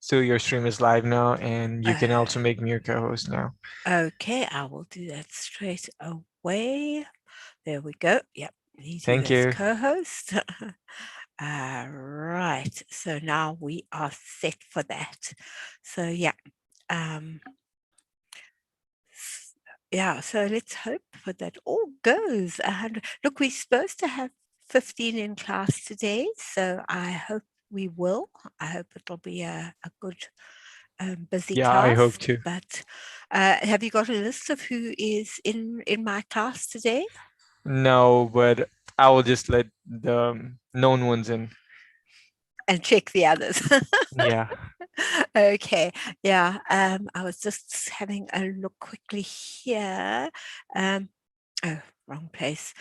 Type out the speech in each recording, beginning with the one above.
So your stream is live now, and you can Uh, also make me your co-host now. okay, I will do that straight away. There we go. Yep, need you Thank as you. co-host. Right. So now we are set for that. So yeah. Um, yeah, so let's hope that all goes 100. Look, we're supposed to have 15 in class today, so I hope we will. I hope it'll be a good busy Yeah, I hope class. to. But have you got a list of who is in my class today? No, but I will just let the known ones in. And check the others. Yeah. Okay, yeah. I was just having a look quickly here. Oh, wrong place.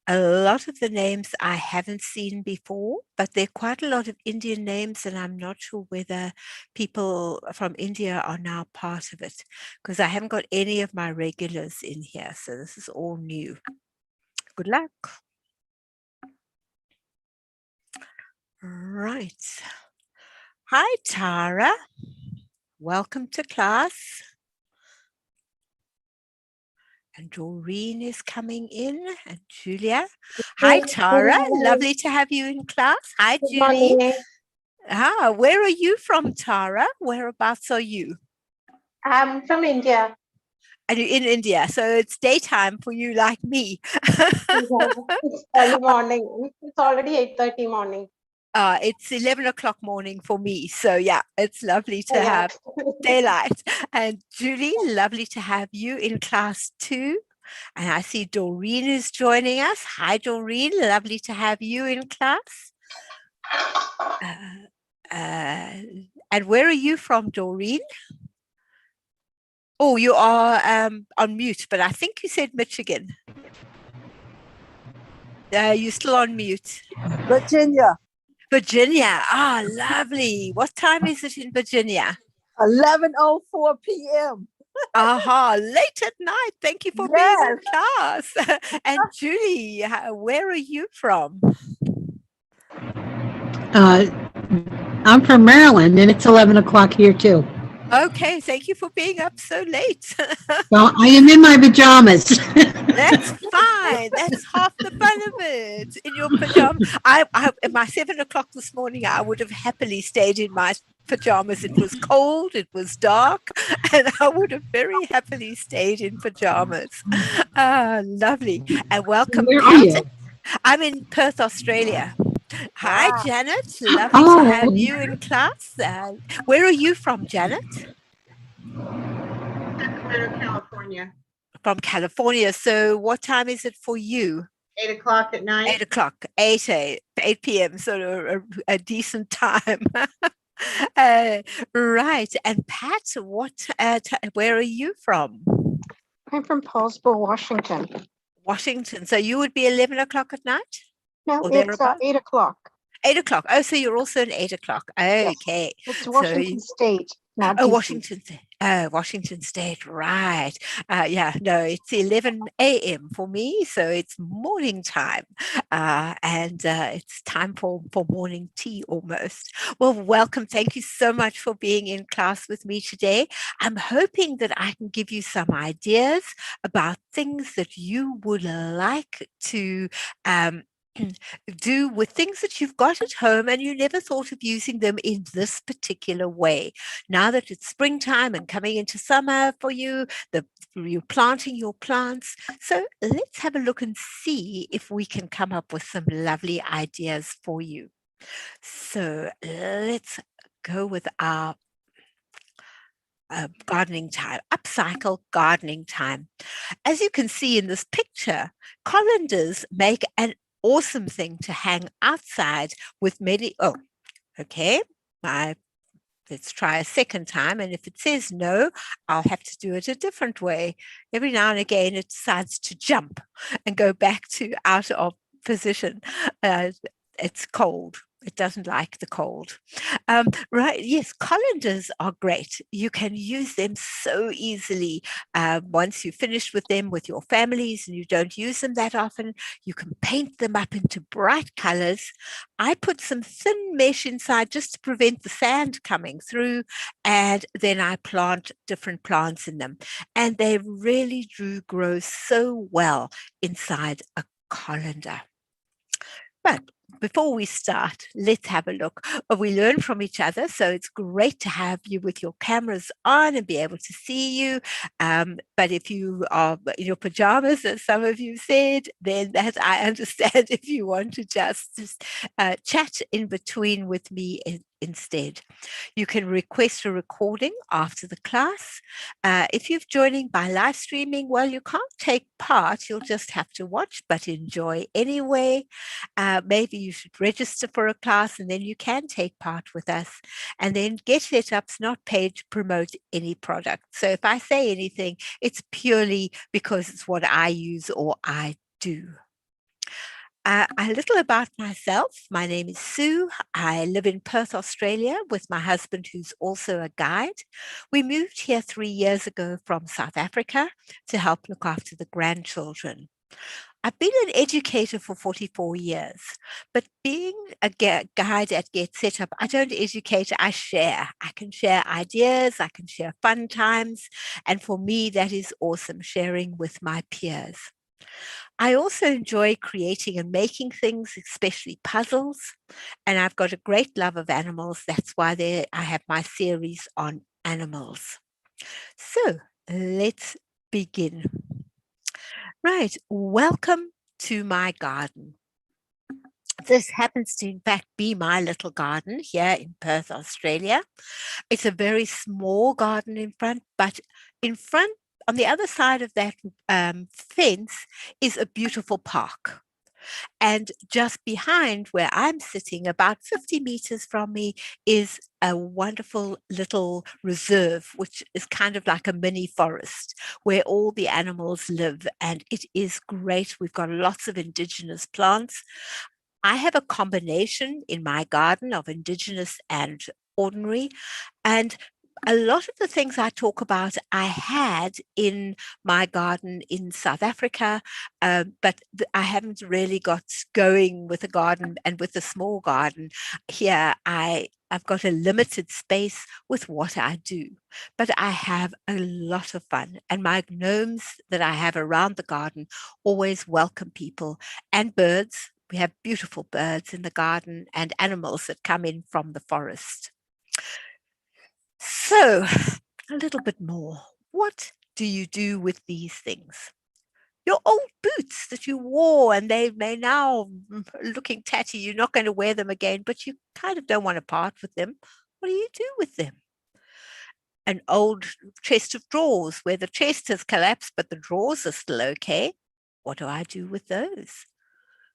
A lot of the names I haven't seen before, but there are quite a lot of Indian names, and I'm not sure whether people from India are now part of it because I haven't got any of my regulars in here. So this is all new. Good luck. Right. Hi, Tara. Welcome to class. And Doreen is coming in, and Julia. Hi, Good Tara. morning. Lovely to have you in class. Hi, Good Julie. morning. Where are you from, Tara? Whereabouts are you? I'm from India. And you're in India, so it's daytime for you like me. It's early morning. It's already 8:30 morning. It's 11 o'clock morning for me. So yeah, it's lovely to Yeah. have daylight. And Julie, lovely to have you in class too. And I see Doreen is joining us. Hi, Doreen. Lovely to have you in class. Uh, and where are you from, Doreen? Oh, you are on mute, but I think you said Michigan. You're still on mute. Virginia, Virginia. Ah, lovely. What time is it in Virginia? 11:04 p.m. Aha, late at night. Thank you for being in Yes, class. And Julie, where are you from? Uh, I'm from Maryland, and it's 11 o'clock here too. Okay, thank you for being up so late. Well, I am in my pajamas. That's fine. That's half the fun of it. In your pajamas. At my 7 o'clock this morning, I would have happily stayed in my pajamas. It was cold, it was dark, and I would have very happily stayed in pajamas. Ah, lovely. And welcome, Where are Pat. you? I'm in Perth, Australia. Hi, wow. Janet. Lovely to have Oh, you in class. Where are you from, Janet? Sacramento, California. From California. So what time is it for you? 8 o'clock at night. 8 o'clock, 8 p.m. So a decent time. Right. And Pat, where are you from? I'm from Paulsboro, Washington. Washington. So you would be 11 o'clock at night? No, Or it's thereabouts? 8 o'clock. 8 o'clock. Oh, so you're also at 8 o'clock. Yes. Okay. It's So Washington State, not Oh, DC. Washington State, right. Yeah, no, it's 11 a.m. for me, so it's morning time. And it's time for morning tea almost. Well, welcome. Thank you so much for being in class with me today. I'm hoping that I can give you some ideas about things that you would like to do with things that you've got at home and you never thought of using them in this particular way. Now that it's springtime and coming into summer for you, you're planting your plants. So let's have a look and see if we can come up with some lovely ideas for you. So let's go with our gardening time, upcycle gardening time. As you can see in this picture, colanders make an awesome thing to hang outside with many. Oh, okay. Let's try a second time. And if it says no, I'll have to do it a different way. Every now and again, it decides to jump and go back to out of position. It's cold. It doesn't like the cold. Right, yes, colanders are great. You can use them so easily. Once you've finished with them with your families and you don't use them that often, you can paint them up into bright colors. I put some thin mesh inside just to prevent the sand coming through, and then I plant different plants in them. And they really do grow so well inside a colander. But before we start, let's have a look. We learn from each other, so it's great to have you with your cameras on and be able to see you. But if you are in your pajamas, as some of you said, then that I understand if you want to just chat in between with me instead. You can request a recording after the class. If you're joining by live streaming, well, you can't take part, you'll just have to watch, but enjoy anyway. Maybe you should register for a class and then you can take part with us. And then Get Set Up's not paid to promote any product. So if I say anything, it's purely because it's what I use or I do. A little about myself. My name is Sue. I live in Perth, Australia with my husband, who's also a guide. We moved here 3 years ago from South Africa to help look after the grandchildren. I've been an educator for 44 years, but being a guide at Get Set Up, I don't educate, I share. I can share ideas, I can share fun times, and for me, that is awesome, sharing with my peers. I also enjoy creating and making things, especially puzzles, and I've got a great love of animals. That's why I have my series on animals. So let's begin. Right, welcome to my garden. This happens to, in fact, be my little garden here in Perth, Australia. It's a very small garden in front, but in front, on the other side of that fence is a beautiful park. And just behind where I'm sitting, about 50 meters from me, is a wonderful little reserve, which is kind of like a mini forest where all the animals live. And it is great. We've got lots of indigenous plants. I have a combination in my garden of indigenous and ordinary. And a lot of the things I talk about, I had in my garden in South Africa, but I haven't really got going with a garden and with a small garden. Here, I've got a limited space with what I do, but I have a lot of fun. And my gnomes that I have around the garden always welcome people and birds. We have beautiful birds in the garden and animals that come in from the forest. So, a little bit more. What do you do with these things? Your old boots that you wore and they may now looking tatty, you're not going to wear them again, but you kind of don't want to part with them. What do you do with them? An old chest of drawers where the chest has collapsed, but the drawers are still okay. What do I do with those?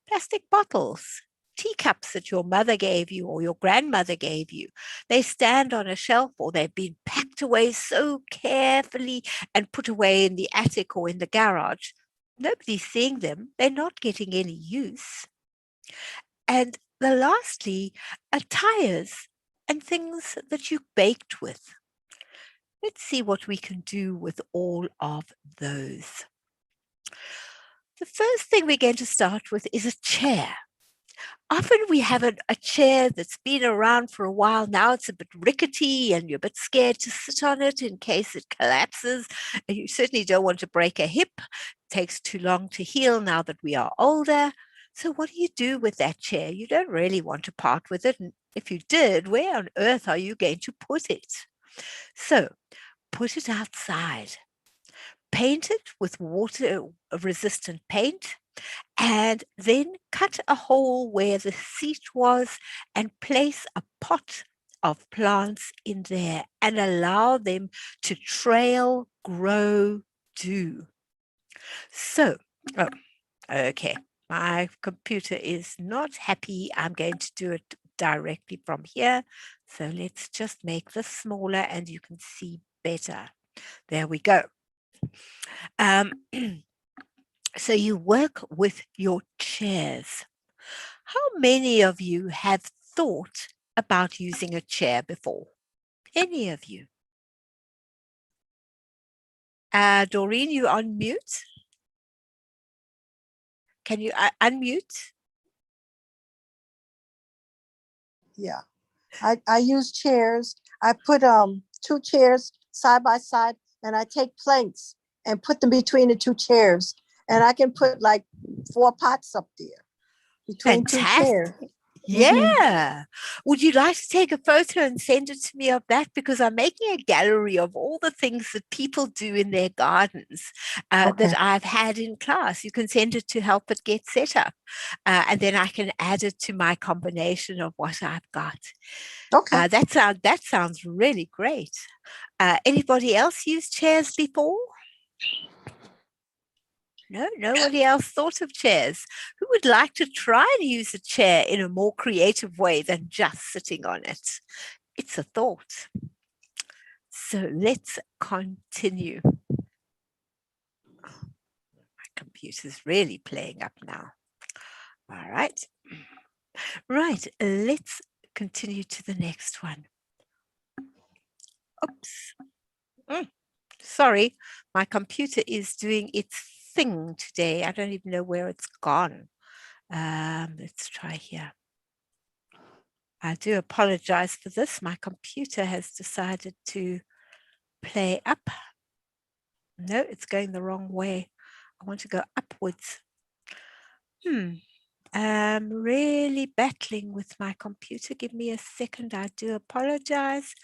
Plastic bottles, teacups that your mother gave you or your grandmother gave you. They stand on a shelf or they've been packed away so carefully and put away in the attic or in the garage. Nobody's seeing them. They're not getting any use. And lastly, are tires and things that you baked with. Let's see what we can do with all of those. The first thing we're going to start with is a chair. Often we have a chair that's been around for a while. Now it's a bit rickety and you're a bit scared to sit on it in case it collapses. And you certainly don't want to break a hip. It takes too long to heal now that we are older. So what do you do with that chair? You don't really want to part with it. And if you did, where on earth are you going to put it? So put it outside. Paint it with water-resistant paint, and then cut a hole where the seat was and place a pot of plants in there and allow them to trail, grow, do. So, okay, my computer is not happy. I'm going to do it directly from here. So let's just make this smaller and you can see better. There we go. So you work with your chairs. How many of you have thought about using a chair before? Any of you? Doreen, you on mute? Can you unmute? Yeah. I use chairs. I put 2 chairs side by side, and I take planks and put them between the 2 chairs. And I can put like 4 pots up there between 2 chairs. Fantastic. Yeah. Would you like to take a photo and send it to me of that? Because I'm making a gallery of all the things that people do in their gardens Okay. that I've had in class. You can send it to help it get set up. And then I can add it to my combination of what I've got. Okay. That sounds really great. Anybody else use chairs before? No, nobody else thought of chairs. Who would like to try and use a chair in a more creative way than just sitting on it? It's a thought. So let's continue. My computer's really playing up now. All right. Right, let's continue to the next one. Oops. Sorry, my computer is doing its thing today. I don't even know where it's gone. Let's try here. I do apologize for this. My computer has decided to play up. No, it's going the wrong way. I want to go upwards. I'm really battling with my computer. Give me a second. I do apologize.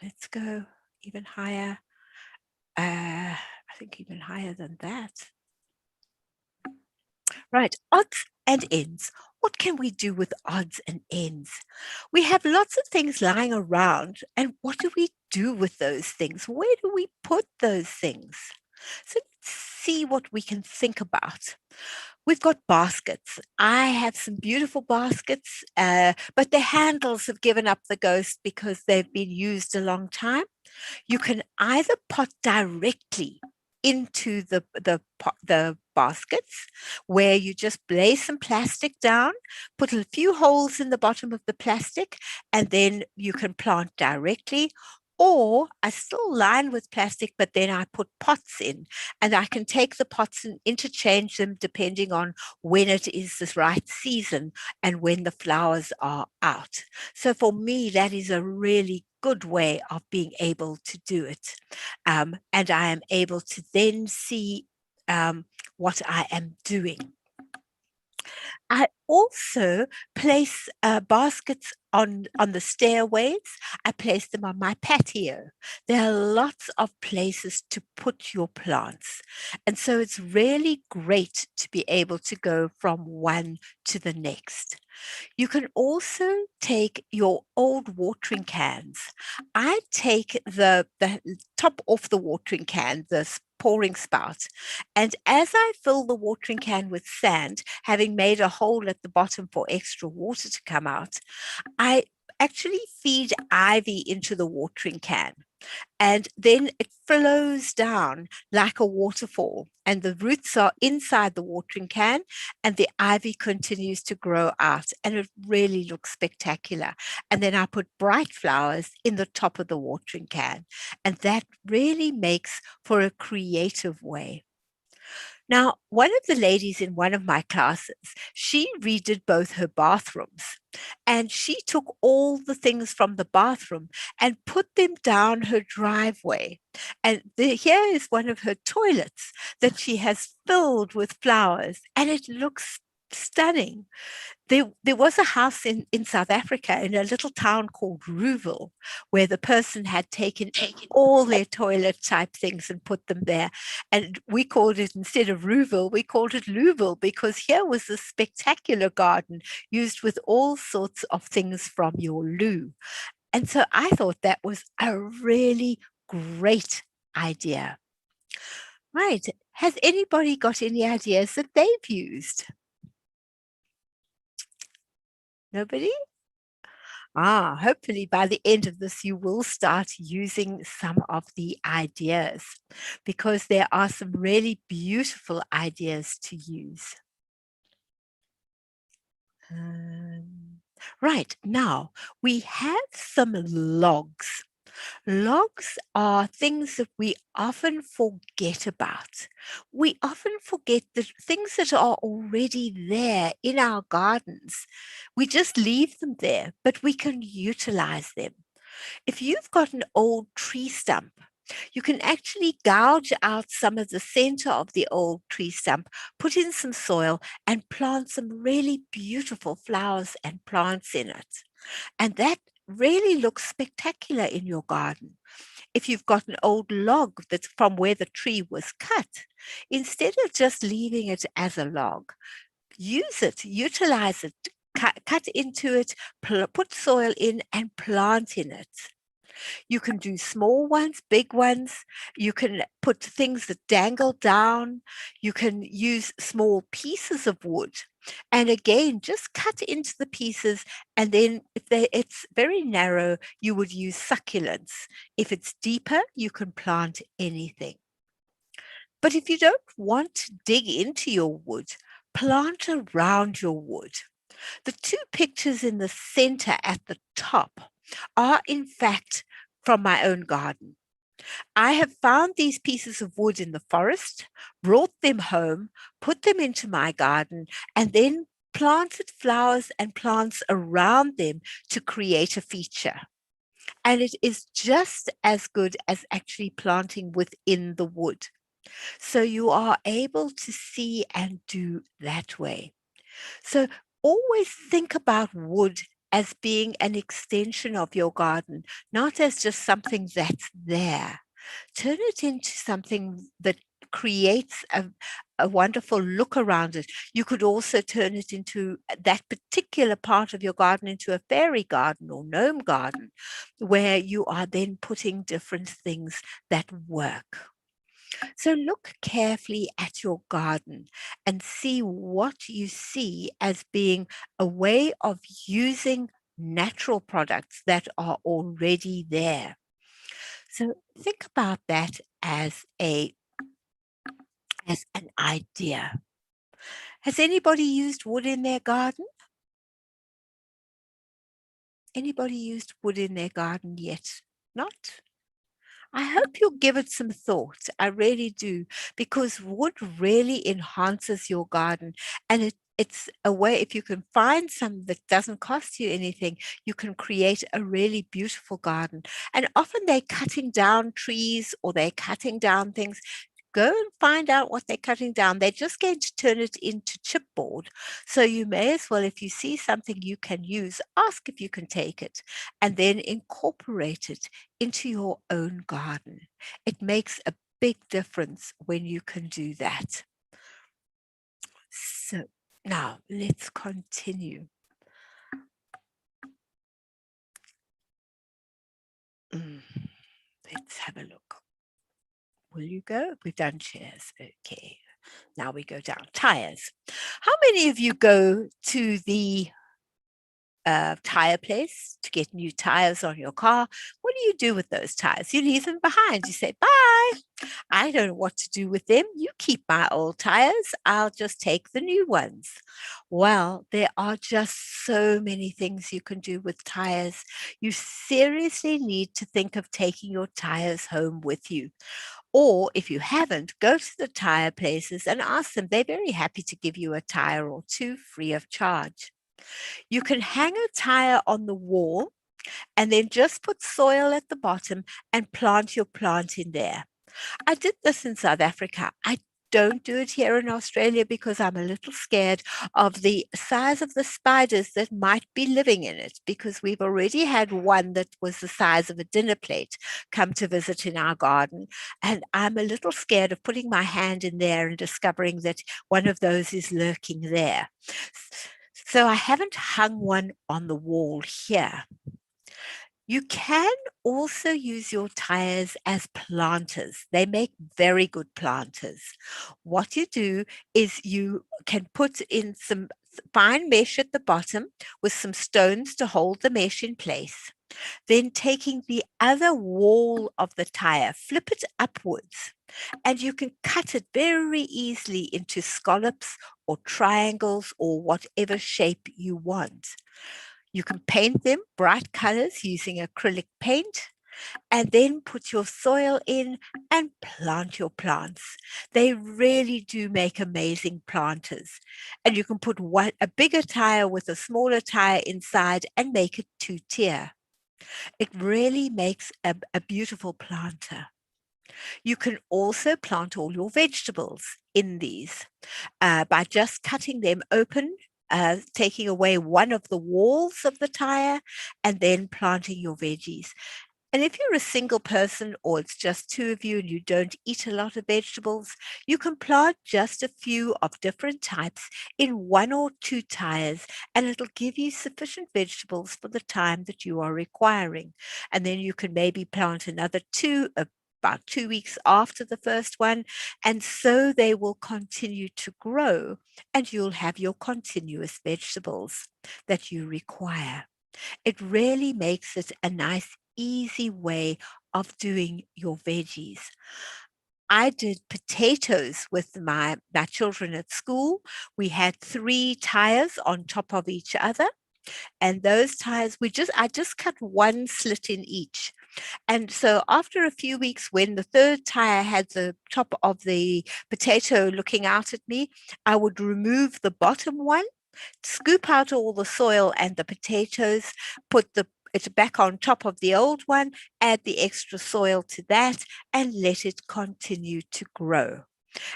Let's go even higher. I think even higher than that. Right, odds and ends. What can we do with odds and ends? We have lots of things lying around, and what do we do with those things? Where do we put those things? So let's see what we can think about. We've got baskets. I have some beautiful baskets, but the handles have given up the ghost because they've been used a long time. You can either pot directly into the baskets, where you just lay some plastic down, put a few holes in the bottom of the plastic, and then you can plant directly. Or I still line with plastic, but then I put pots in, and I can take the pots and interchange them depending on when it is the right season and when the flowers are out. So for me, that is a really good way of being able to do it. And I am able to then see what I am doing. I also place baskets on the stairways. I place them on my patio. There are lots of places to put your plants. And so it's really great to be able to go from one to the next. You can also take your old watering cans. I take the top off the watering can, the pouring spout, and as I fill the watering can with sand, having made a hole at the bottom for extra water to come out, I actually feed ivy into the watering can. And then it flows down like a waterfall, and the roots are inside the watering can, and the ivy continues to grow out, and it really looks spectacular. And then I put bright flowers in the top of the watering can, and that really makes for a creative way. Now, one of the ladies in one of my classes, she redid both her bathrooms, and she took all the things from the bathroom and put them down her driveway. And here is one of her toilets that she has filled with flowers, and it looks stunning. There was a house in South Africa in a little town called Rouville, where the person had taken all their toilet type things and put them there. And we called it, instead of Rouville, we called it Louville, because here was a spectacular garden used with all sorts of things from your loo. And so I thought that was a really great idea. Right. Has anybody got any ideas that they've used? Nobody? Hopefully by the end of this, you will start using some of the ideas, because there are some really beautiful ideas to use. Right, now we have some logs. Logs are things that we often forget about. We often forget the things that are already there in our gardens. We just leave them there, but we can utilize them. If you've got an old tree stump, you can actually gouge out some of the center of the old tree stump, put in some soil, and plant some really beautiful flowers and plants in it. And that really looks spectacular in your garden. If you've got an old log that's from where the tree was cut, instead of just leaving it as a log, use it, utilize it, cut into it, put soil in, and plant in it. You can do small ones, big ones. You can put things that dangle down. You can use small pieces of wood. And again, just cut into the pieces. And then if it's very narrow, you would use succulents. If it's deeper, you can plant anything. But if you don't want to dig into your wood, plant around your wood. The two pictures in the center at the top are in fact from my own garden. I have found these pieces of wood in the forest, brought them home, put them into my garden, and then planted flowers and plants around them to create a feature. And it is just as good as actually planting within the wood. So you are able to see and do that way. So always think about wood as being an extension of your garden, not as just something that's there. Turn it into something that creates a wonderful look around it. You could also turn it into that particular part of your garden into a fairy garden or gnome garden, where you are then putting different things that work. So look carefully at your garden and see what you see as being a way of using natural products that are already there. So think about that as an idea. Has anybody used wood in their garden? Anybody used wood in their garden yet? Not? I hope you'll give it some thought. I really do, because wood really enhances your garden, and it's a way, if you can find some that doesn't cost you anything, you can create a really beautiful garden. And often they're cutting down trees or they're cutting down things. Go and find out what they're cutting down. They're just going to turn it into chipboard. So you may as well, if you see something you can use, ask if you can take it and then incorporate it into your own garden. It makes a big difference when you can do that. So now let's continue. Let's have a look. Will you go? We've done chairs. Okay. Now we go down. Tires. How many of you go to the tire place to get new tires on your car? What do you do with those tires? You leave them behind. You say, bye. I don't know what to do with them. You keep my old tires. I'll just take the new ones. Well, there are just so many things you can do with tires. You seriously need to think of taking your tires home with you. Or if you haven't, go to the tire places and ask them. They're very happy to give you a tire or two free of charge. You can hang a tire on the wall and then just put soil at the bottom and plant your plant in there. I did this in South Africa. I don't do it here in Australia because I'm a little scared of the size of the spiders that might be living in it, because we've already had one that was the size of a dinner plate come to visit in our garden. And I'm a little scared of putting my hand in there and discovering that one of those is lurking there. So I haven't hung one on the wall here. You can also use your tires as planters. They make very good planters. What you do is you can put in some fine mesh at the bottom with some stones to hold the mesh in place. Then taking the other wall of the tire, flip it upwards And you can cut it very easily into scallops or triangles or whatever shape you want. You can paint them bright colors using acrylic paint, and then put your soil in and plant your plants. They really do make amazing planters. And you can put a bigger tire with a smaller tire inside and make it 2-tier. It really makes a beautiful planter. You can also plant all your vegetables in these by just cutting them open, taking away one of the walls of the tire, and then planting your veggies. And if you're a single person or it's just two of you and you don't eat a lot of vegetables, you can plant just a few of different types in 1 or 2 tires, and it'll give you sufficient vegetables for the time that you are requiring. And then you can maybe plant another 2 about 2 weeks after the first one, and so they will continue to grow and you'll have your continuous vegetables that you require. It really makes it a nice, easy way of doing your veggies. I did potatoes with my children at school. We had 3 tires on top of each other. And those tires, I just cut one slit in each. And so after a few weeks, when the third tire had the top of the potato looking out at me, I would remove the bottom one, scoop out all the soil and the potatoes, put it back on top of the old one, add the extra soil to that, and let it continue to grow.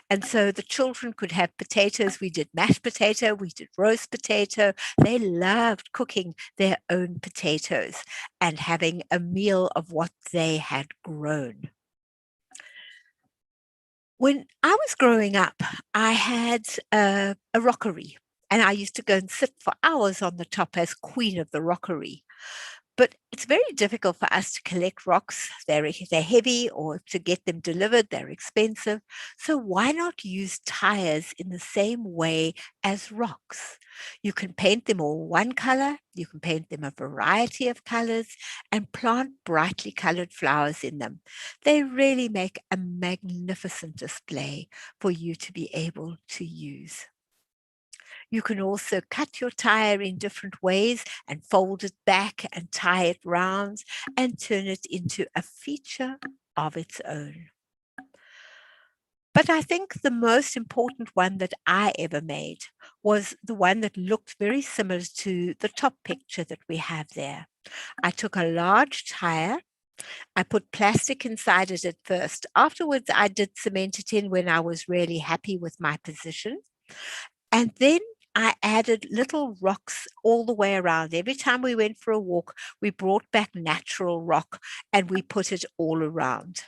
And so the children could have potatoes. We did mashed potato, we did roast potato. They loved cooking their own potatoes and having a meal of what they had grown. When I was growing up, I had a rockery, and I used to go and sit for hours on the top as queen of the rockery. But it's very difficult for us to collect rocks. They're heavy, or to get them delivered, they're expensive. So why not use tires in the same way as rocks? You can paint them all one color, you can paint them a variety of colors, and plant brightly colored flowers in them. They really make a magnificent display for you to be able to use. You can also cut your tire in different ways and fold it back and tie it round and turn it into a feature of its own. But I think the most important one that I ever made was the one that looked very similar to the top picture that we have there. I took a large tire. I put plastic inside it at first. Afterwards, I did cement it in when I was really happy with my position. And then I added little rocks all the way around. Every time we went for a walk, we brought back natural rock and we put it all around.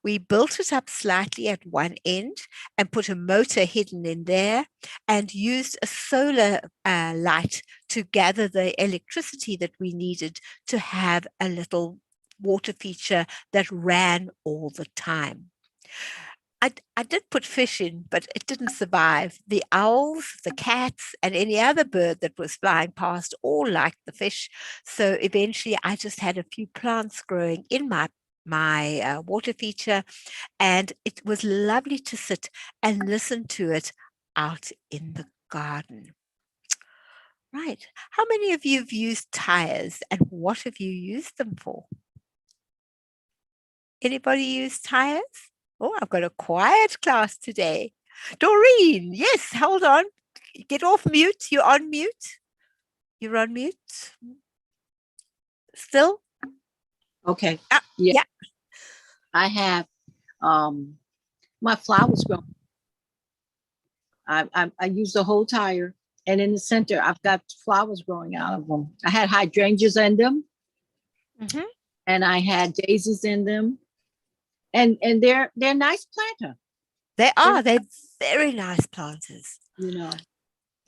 We built it up slightly at one end and put a motor hidden in there and used a solar light to gather the electricity that we needed to have a little water feature that ran all the time. I did put fish in, but it didn't survive. The owls, the cats, and any other bird that was flying past all liked the fish. So eventually I just had a few plants growing in my water feature, and it was lovely to sit and listen to it out in the garden. Right. How many of you have used tires, and what have you used them for? Anybody use tires? Oh, I've got a quiet class today. Doreen, yes, hold on. Get off mute. You're on mute. You're on mute. Still? Okay. Yeah. I have my flowers growing. I use the whole tire, and in the center, I've got flowers growing out of them. I had hydrangeas in them, and I had daisies in them, and they're nice planter. They are. They're very nice planters. You know.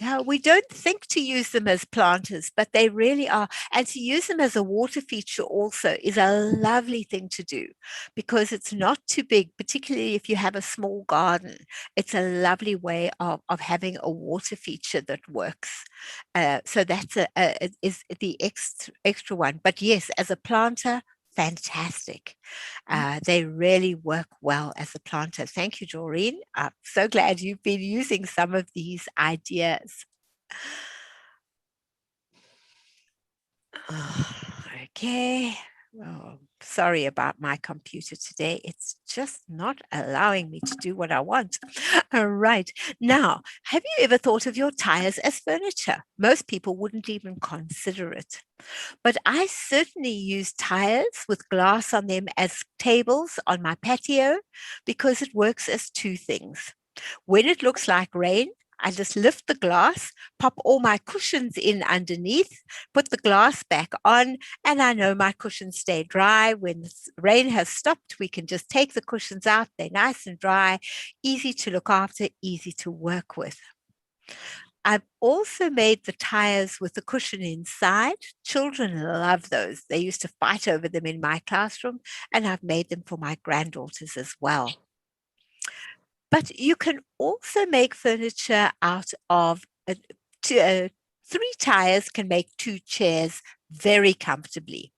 Yeah, we don't think to use them as planters, but they really are. And to use them as a water feature also is a lovely thing to do, because it's not too big, particularly if you have a small garden. It's a lovely way of having a water feature that works. So that's is the extra one. But yes, as a planter, fantastic. They really work well as a planter. Thank you, Doreen. I'm so glad you've been using some of these ideas. Okay. Oh, sorry about my computer today. It's just not allowing me to do what I want. All right. Now, have you ever thought of your tires as furniture? Most people wouldn't even consider it. But I certainly use tires with glass on them as tables on my patio because it works as two things. When it looks like rain, I just lift the glass, pop all my cushions in underneath, put the glass back on, and I know my cushions stay dry. When the rain has stopped, we can just take the cushions out. They're nice and dry, easy to look after, easy to work with. I've also made the tires with the cushion inside. Children love those. They used to fight over them in my classroom, and I've made them for my granddaughters as well. But you can also make furniture out of 3 tires can make 2 chairs very comfortably.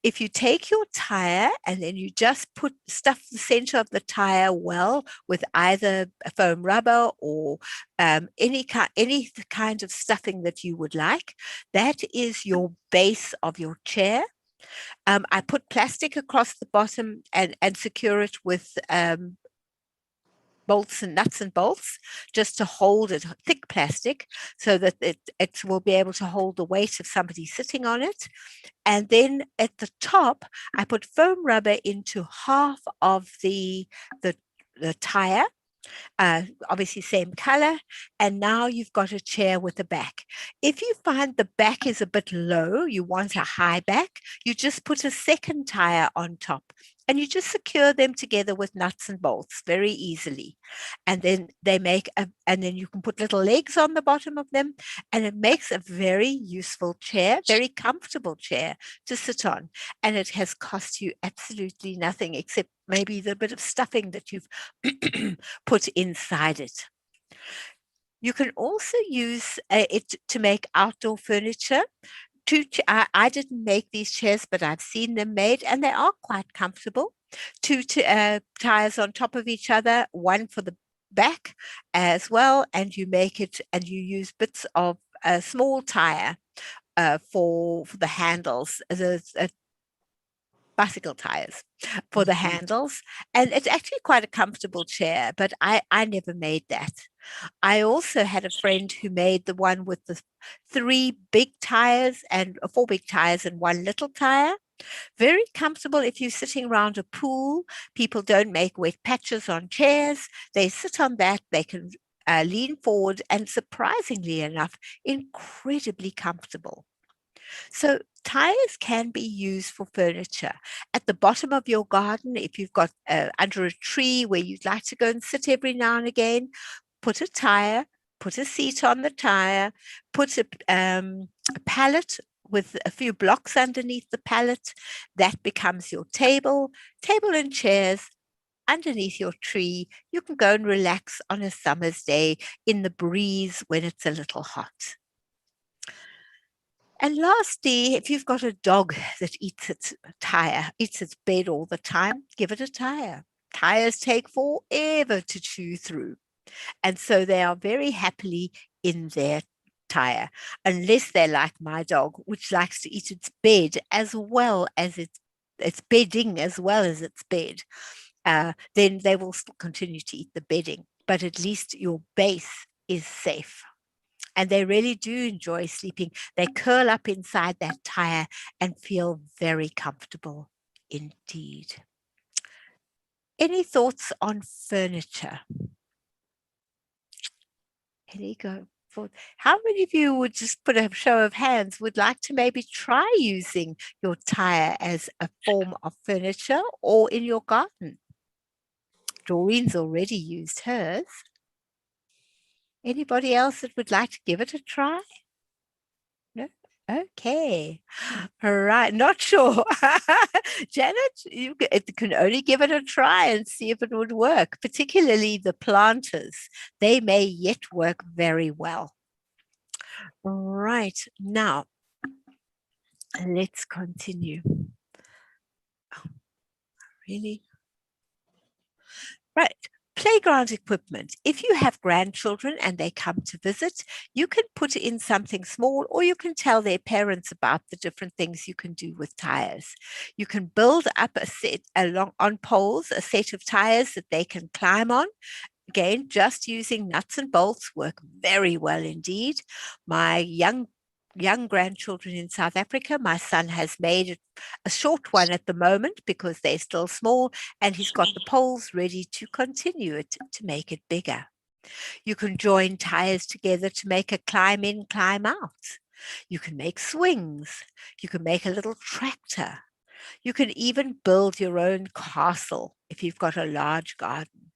If you take your tire and then you just stuff the center of the tire well with either a foam rubber or any kind of stuffing that you would like, that is your base of your chair. I put plastic across the bottom and secure it with bolts and nuts and bolts just to hold it, thick plastic, so that it will be able to hold the weight of somebody sitting on it. And then at the top, I put foam rubber into half of the tire, obviously same color, and now you've got a chair with a back. If you find the back is a bit low, you want a high back, you just put a second tire on top and you just secure them together with nuts and bolts very easily. And then and then you can put little legs on the bottom of them, and it makes a very useful chair, very comfortable chair to sit on. And it has cost you absolutely nothing except maybe the bit of stuffing that you've put inside it. You can also use it to make outdoor furniture. I didn't make these chairs, but I've seen them made, and they are quite comfortable. 2 tires on top of each other, one for the back as well, and you make it, and you use bits of a small tire for the handles, bicycle tires for the handles. And it's actually quite a comfortable chair, but I never made that. I also had a friend who made the one with the 4 big tires and 1 little tire. Very comfortable if you're sitting around a pool. People don't make wet patches on chairs. They sit on that. They can lean forward, and surprisingly enough, incredibly comfortable. So tires can be used for furniture. At the bottom of your garden, if you've got under a tree where you'd like to go and sit every now and again, put a tire, put a seat on the tire, put a pallet with a few blocks underneath the pallet. That becomes your table and chairs. Underneath your tree, you can go and relax on a summer's day in the breeze when it's a little hot. And lastly, if you've got a dog that eats its bed all the time, give it a tire. Tires take forever to chew through. And so they are very happily in their tire, unless they're like my dog, which likes to eat its bed as well as its bedding as well as its bed. Then they will still continue to eat the bedding, but at least your base is safe. And they really do enjoy sleeping. They curl up inside that tire and feel very comfortable indeed. Any thoughts on furniture? Any go for? How many of you would just put a show of hands would like to maybe try using your tire as a form of furniture or in your garden? Doreen's already used hers. Anybody else that would like to give it a try? No? Okay. All right. Not sure. Janet, you can only give it a try and see if it would work, particularly the planters. They may yet work very well. Right. Now, let's continue. really? Right. Playground equipment. If you have grandchildren and they come to visit, you can put in something small, or you can tell their parents about the different things you can do with tires. You can build up a set along on poles, a set of tires that they can climb on. Again, just using nuts and bolts work very well indeed. My young grandchildren in South Africa, my son has made a short one at the moment because they're still small, and he's got the poles ready to continue it to make it bigger. You can join tires together to make a climb in, climb out. You can make swings. You can make a little tractor. You can even build your own castle if you've got a large garden.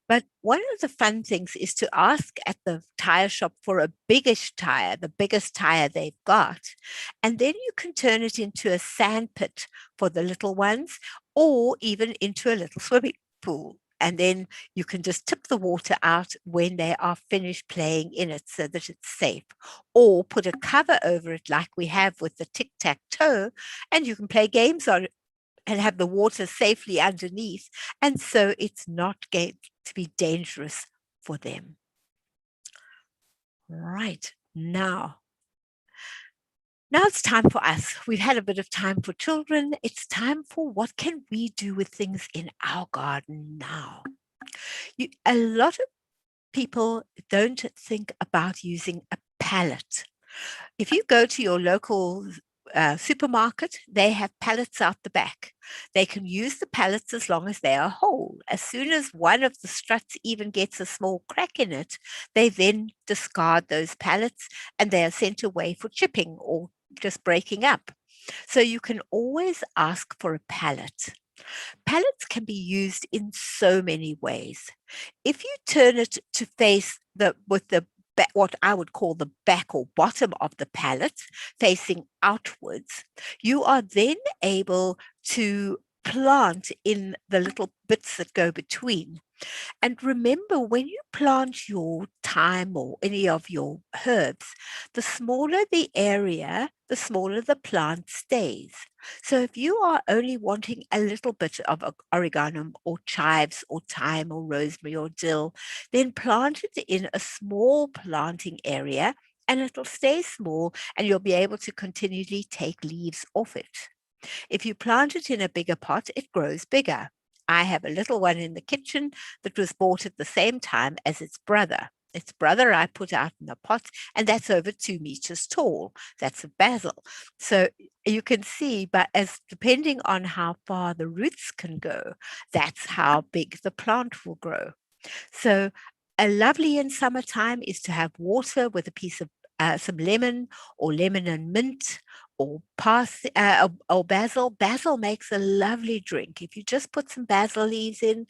But one of the fun things is to ask at the tire shop for a biggish tire, the biggest tire they've got. And then you can turn it into a sand pit for the little ones, or even into a little swimming pool. And then you can just tip the water out when they are finished playing in it so that it's safe. Or put a cover over it like we have with the tic-tac-toe, and you can play games on it and have the water safely underneath. And so it's not going to be dangerous for them. Right, now it's time for us. We've had a bit of time for children. It's time for what can we do with things in our garden now. A lot of people don't think about using a pallet. If you go to your local supermarket, they have pallets out the back. They can use the pallets as long as they are whole. As soon as one of the struts even gets a small crack in it, they then discard those pallets and they are sent away for chipping or just breaking up. So you can always ask for a pallet. Pallets can be used in so many ways. If you turn it to face what I would call the back or bottom of the pallet facing outwards, you are then able to plant in the little bits that go between. And remember, when you plant your thyme or any of your herbs, the smaller the area, the smaller the plant stays. So if you are only wanting a little bit of oregano or chives or thyme or rosemary or dill, then plant it in a small planting area and it'll stay small and you'll be able to continually take leaves off it. If you plant it in a bigger pot, it grows bigger. I have a little one in the kitchen that was bought at the same time as its brother. Its brother I put out in a pot, and that's over 2 meters tall. That's a basil. So you can see, but as depending on how far the roots can go, that's how big the plant will grow. So a lovely in summertime is to have water with a piece of some lemon or lemon and mint or basil. Basil makes a lovely drink. If you just put some basil leaves in,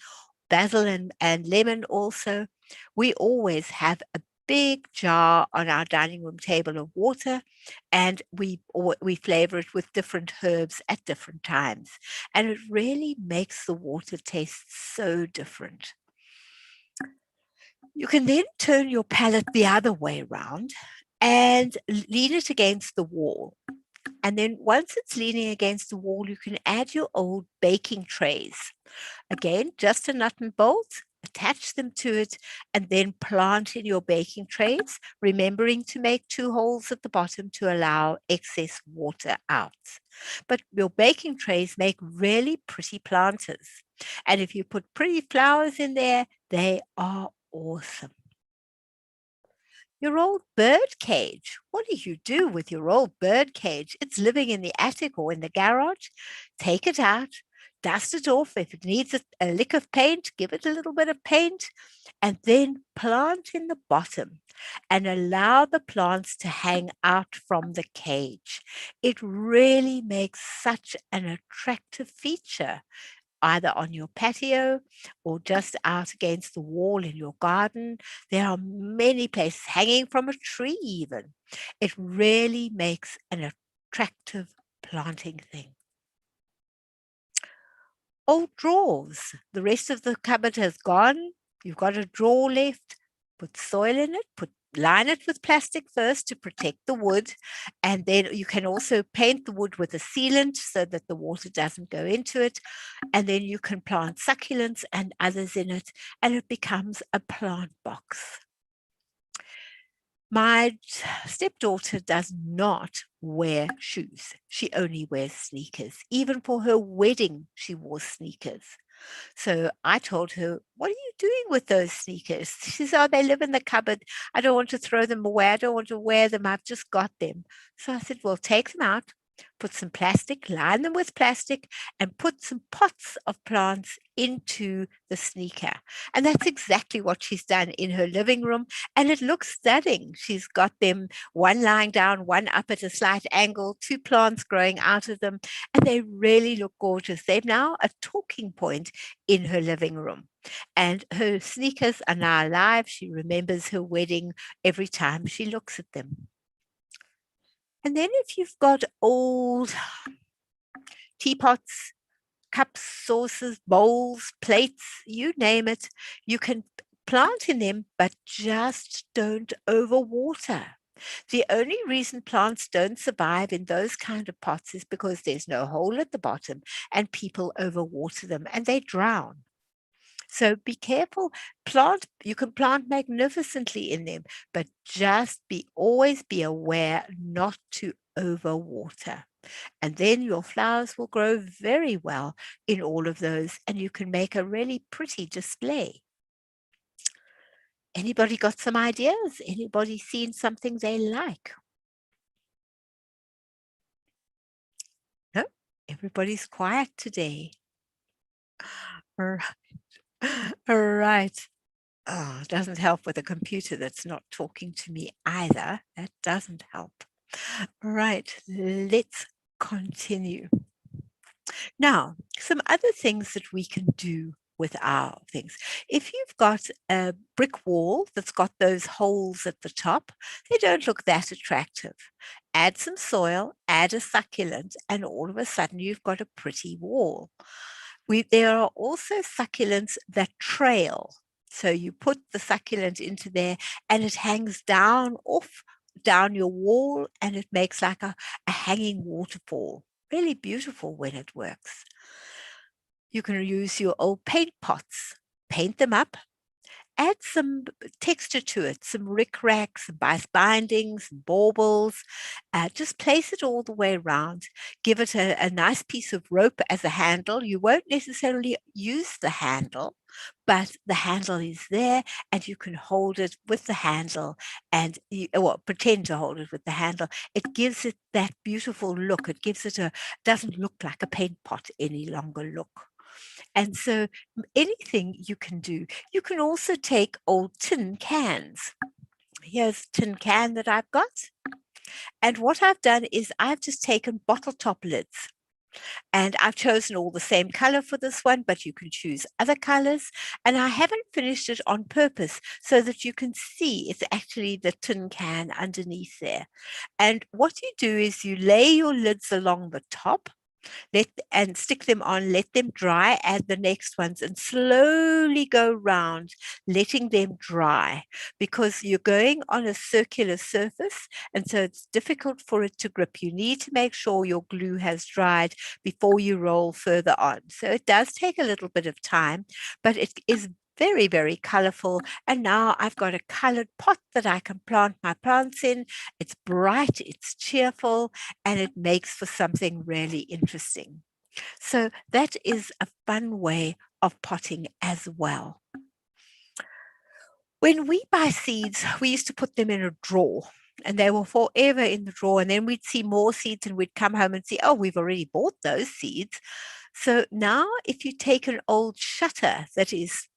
basil and lemon also, we always have a big jar on our dining room table of water, and we flavor it with different herbs at different times. And it really makes the water taste so different. You can then turn your palette the other way around and lean it against the wall. And then once it's leaning against the wall, you can add your old baking trays. Again, just a nut and bolt, attach them to it, and then plant in your baking trays, remembering to make 2 holes at the bottom to allow excess water out. But your baking trays make really pretty planters. And if you put pretty flowers in there, they are awesome. Your old bird cage. What do you do with your old bird cage? It's living in the attic or in the garage. Take it out, dust it off. If it needs a lick of paint, give it a little bit of paint, and then plant in the bottom and allow the plants to hang out from the cage. It really makes such an attractive feature, either on your patio or just out against the wall in your garden. There are many places, hanging from a tree even. It really makes an attractive planting thing. Old drawers. The rest of the cupboard has gone. You've got a drawer left. Put soil in it, put line it with plastic first to protect the wood, and then you can also paint the wood with a sealant so that the water doesn't go into it, and then you can plant succulents and others in it, and it becomes a plant box. My stepdaughter does not wear shoes. She only wears sneakers. Even for her wedding, she wore sneakers. So I told her, what are you doing with those sneakers? She said, oh, they live in the cupboard. I don't want to throw them away. I don't want to wear them. I've just got them. So I said, well, take them out, put some plastic, line them with plastic, and put some pots of plants into the sneaker. And that's exactly what she's done in her living room. And it looks stunning. She's got them, one lying down, one up at a slight angle, 2 plants growing out of them. And they really look gorgeous. They're now a talking point in her living room. And her sneakers are now alive. She remembers her wedding every time she looks at them. And then if you've got old teapots, cups, saucers, bowls, plates, you name it, you can plant in them, but just don't overwater. The only reason plants don't survive in those kind of pots is because there's no hole at the bottom and people overwater them and they drown. So be careful. You can plant magnificently in them, but just always be aware not to overwater. And then your flowers will grow very well in all of those, and you can make a really pretty display. Anybody got some ideas? Anybody seen something they like? No, everybody's quiet today. All right. All right. Oh, it doesn't help with a computer that's not talking to me either. That doesn't help. All right, let's continue. Now, some other things that we can do with our things. If you've got a brick wall that's got those holes at the top, they don't look that attractive. Add some soil, add a succulent, and all of a sudden you've got a pretty wall. There are also succulents that trail. So you put the succulent into there and it hangs down your wall and it makes like a hanging waterfall. Really beautiful when it works. You can use your old paint pots, paint them up, add some texture to it, some rickrack, some bindings, some baubles. Just place it all the way around. Give it a nice piece of rope as a handle. You won't necessarily use the handle, but the handle is there and you can hold it with the handle and pretend to hold it with the handle. It gives it that beautiful look. It gives it doesn't look like a paint pot any longer look. And so anything you can do. You can also take old tin cans. Here's a tin can that I've got. And what I've done is I've just taken bottle top lids. And I've chosen all the same color for this one, but you can choose other colors. And I haven't finished it on purpose so that you can see it's actually the tin can underneath there. And what you do is you lay your lids along the top, and stick them on, let them dry, add the next ones and slowly go round, letting them dry because you're going on a circular surface and so it's difficult for it to grip. You need to make sure your glue has dried before you roll further on. So it does take a little bit of time, but it is very, very colorful. And now I've got a colored pot that I can plant my plants in. It's bright, it's cheerful, and it makes for something really interesting. So that is a fun way of potting as well. When we buy seeds, we used to put them in a drawer and they were forever in the drawer. And then we'd see more seeds and we'd come home and see, oh, we've already bought those seeds. So now if you take an old shutter that is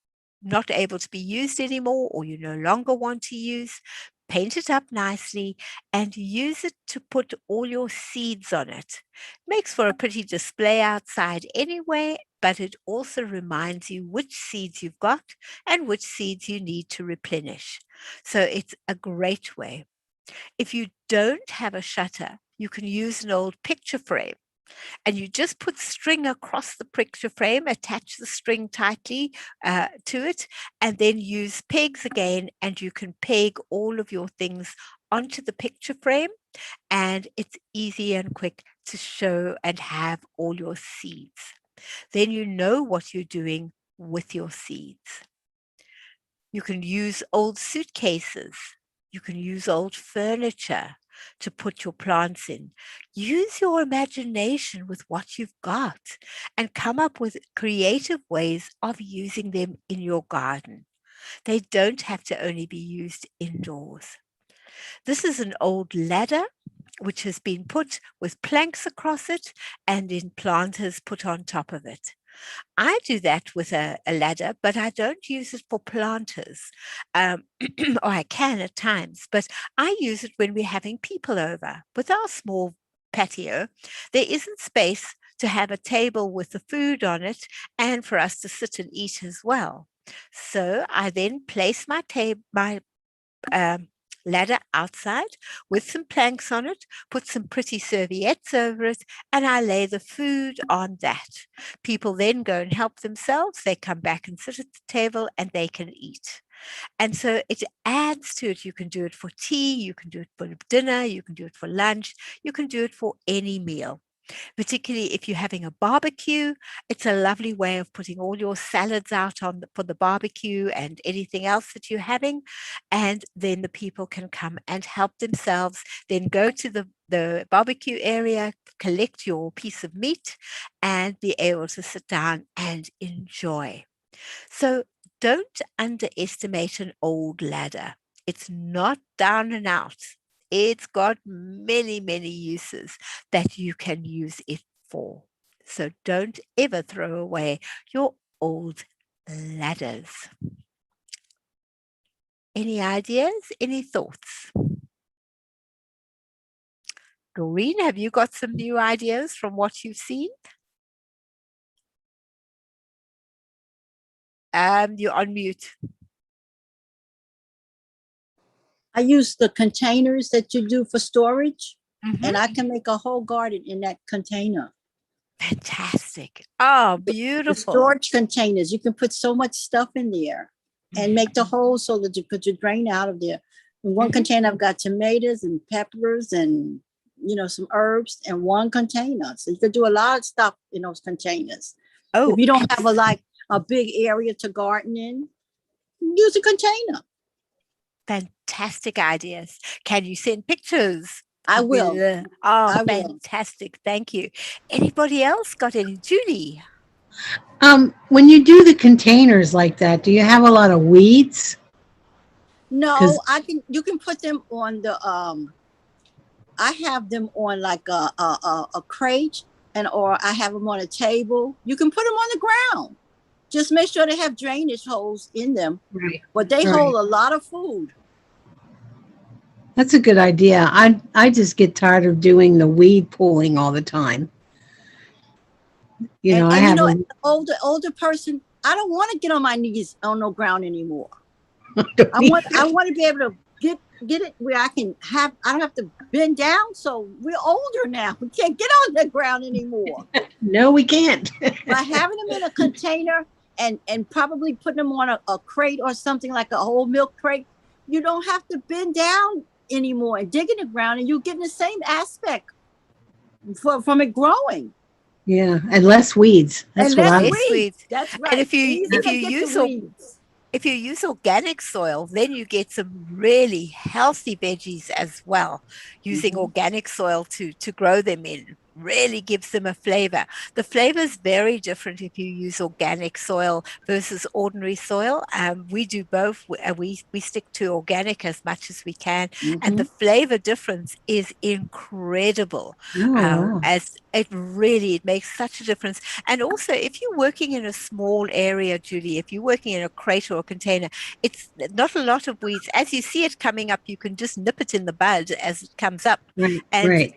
not able to be used anymore or you no longer want to use, paint it up nicely and use it to put all your seeds on it. Makes for a pretty display outside anyway, but it also reminds you which seeds you've got and which seeds you need to replenish. So it's a great way. If you don't have a shutter, you can use an old picture frame. And you just put string across the picture frame, attach the string tightly to it, and then use pegs again, and you can peg all of your things onto the picture frame, and it's easy and quick to show and have all your seeds. Then you know what you're doing with your seeds. You can use old suitcases. You can use old furniture to put your plants in. Use your imagination with what you've got and come up with creative ways of using them in your garden. They don't have to only be used indoors. This is an old ladder which has been put with planks across it and in planters put on top of it. I do that with a ladder, but I don't use it for planters, or I can at times, but I use it when we're having people over. With our small patio, there isn't space to have a table with the food on it and for us to sit and eat as well. So I then place my ladder outside with some planks on it, put some pretty serviettes over it, and I lay the food on that. People then go and help themselves. They come back and sit at the table and they can eat. And so it adds to it. You can do it for tea, you can do it for dinner, you can do it for lunch, you can do it for any meal. Particularly if you're having a barbecue, it's a lovely way of putting all your salads out for the barbecue and anything else that you're having. And then the people can come and help themselves, then go to the barbecue area, collect your piece of meat, and be able to sit down and enjoy. So don't underestimate an old ladder. It's not down and out. It's got many, many uses that you can use it for. So don't ever throw away your old ladders. Any ideas? Any thoughts? Doreen, have you got some new ideas from what you've seen? You're on mute. I use the containers that you do for storage, Mhm. and I can make a whole garden in that container. Fantastic. Oh, The beautiful. storage containers, you can put so much stuff in there and make the holes so that you put your drain out of there. In one Mhm. container, I've got tomatoes and peppers and some herbs in one container. So you could do a lot of stuff in those containers. Oh, If you don't have a big area to garden in, use a container. fantastic ideas. Can you send pictures? I will. Oh, I will. fantastic. Thank you. Anybody else got any? Julie? When you do the containers like that, do you have a lot of weeds? No, you can put them on the I have them on like a crate or I have them on a table. You can put them on the ground. Just make sure they have drainage holes in them. Right. But they hold a lot of food. That's a good idea. I just get tired of doing the weed pulling all the time. And I have as an older person, I don't want to get on my knees on no ground anymore. I want to be able to get it where I don't have to bend down. So we're older now. We can't get on the ground anymore. No, we can't. By having them in a container and probably putting them on a crate or something like a whole milk crate, you don't have to bend down anymore and dig in the ground, and you're getting the same aspect from it growing. Yeah, and less weeds. That's what I'm. Less weeds. That's right. And if you use organic soil, then you get some really healthy veggies as well. Using organic soil to grow them in really gives them a flavor. The flavor is very different if you use organic soil versus ordinary soil. We do both. We stick to organic as much as we can, and the flavor difference is incredible. Oh, wow. As it makes such a difference. And also, if you're working in a small area, Julie, if you're working in a crate or a container, it's not a lot of weeds. As you see it coming up, you can just nip it in the bud as it comes up. Right, And right.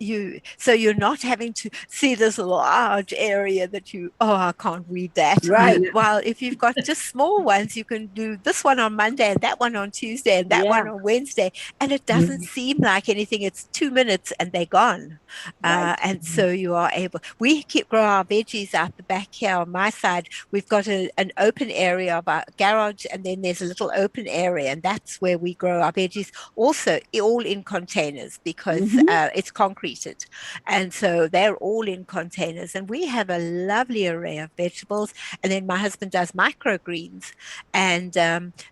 so you're not having going to see this large area that I can't read that. Right. While if you've got just small ones, you can do this one on Monday and that one on Tuesday and that one Yeah. on Wednesday. And it doesn't seem like anything. It's 2 minutes and they're gone. Right. And so you are able, we grow our veggies out the back here on my side. We've got an open area of our garage, and then there's a little open area, and that's where we grow our veggies. Also, all in containers because it's concreted. And so they're all in containers. And we have a lovely array of vegetables. And then my husband does microgreens. And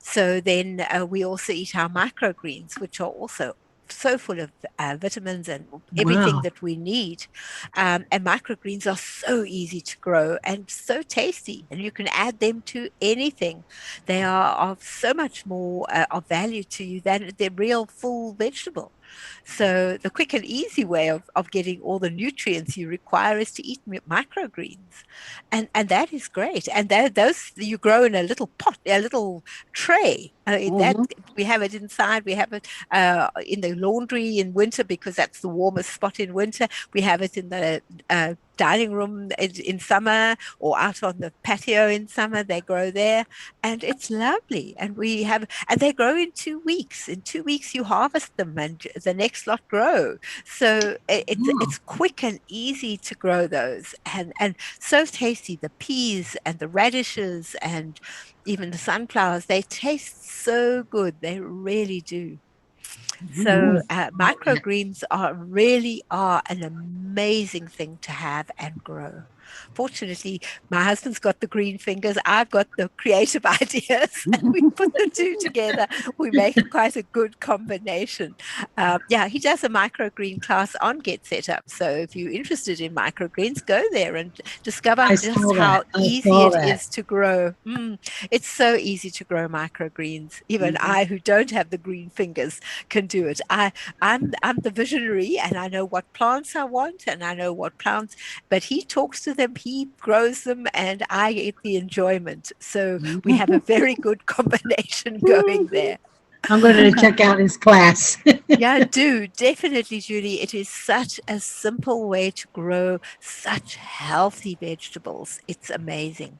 so then we also eat our microgreens, which are also so full of vitamins and everything Wow. that we need. And microgreens are so easy to grow and so tasty, and you can add them to anything. They are of so much more of value to you than the real full vegetable. So the quick and easy way of getting all the nutrients you require is to eat microgreens. And that is great. And those you grow in a little pot, a little tray. That we have it inside. We have it in the laundry in winter because that's the warmest spot in winter. We have it in the dining room in summer, or out on the patio in summer. They grow there, and it's lovely. And they grow in 2 weeks. In 2 weeks you harvest them and the next lot grow. So it's quick and easy to grow those, and so tasty. The peas and the radishes and even the sunflowers, they taste so good. They really do. So microgreens really are an amazing thing to have and grow. Fortunately, my husband's got the green fingers. I've got the creative ideas, and we put the two together. We make quite a good combination. He does a microgreen class on Get Set Up. So if you're interested in microgreens, go there and discover I just saw how that. I easy saw it that. is to grow. It's so easy to grow microgreens. Even I, who don't have the green fingers, can do it. I'm the visionary, and I know what plants I want, and I know what plants, but he talks to them, he grows them, and I get the enjoyment. So we have a very good combination going there. I'm going to check out his class. Yeah, do definitely, Julie. It is such a simple way to grow such healthy vegetables. It's amazing.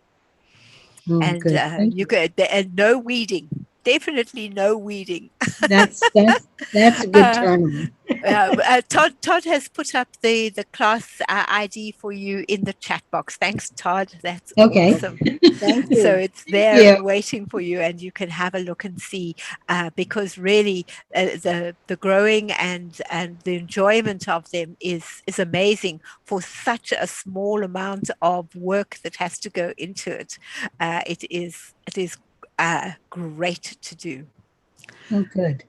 Oh, And good. Thank you you. could, and no weeding. Definitely no weeding. That's a good Uh, turn on. Todd has put up the class ID for you in the chat box. Thanks, Todd. That's Okay. awesome. Thank So you. it's there you. and waiting for you, and you can have a look and see. Because really, the growing and the enjoyment of them is amazing for such a small amount of work that has to go into it. It is great to do. Oh, good.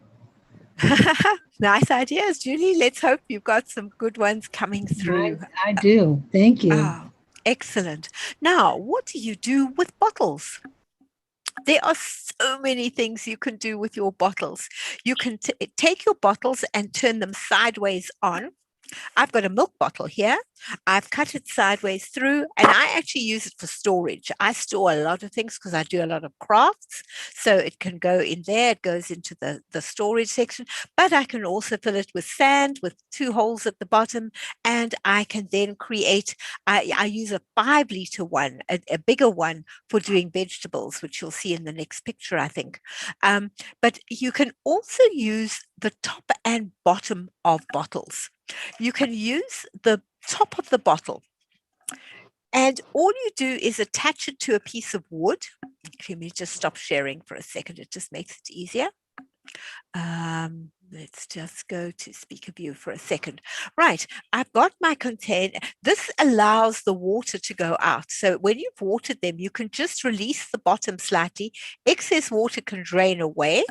Nice ideas, Julie. Let's hope you've got some good ones coming through. I do. Thank you. Oh, excellent. Now, what do you do with bottles? There are so many things you can do with your bottles. You can take your bottles and turn them sideways on. I've got a milk bottle here. I've cut it sideways through, and I actually use it for storage. I store a lot of things because I do a lot of crafts. So it can go in there. It goes into the storage section, but I can also fill it with sand with 2 holes at the bottom. And I can then create, I use a 5-liter one, a bigger one for doing vegetables, which you'll see in the next picture, I think. But you can also use the top and bottom of bottles. You can use the top of the bottle, and all you do is attach it to a piece of wood. Let me just stop sharing for a second. It just makes it easier. Let's just go to speaker view for a second. Right, I've got my container. This allows the water to go out. So when you've watered them, you can just release the bottom slightly. Excess water can drain away.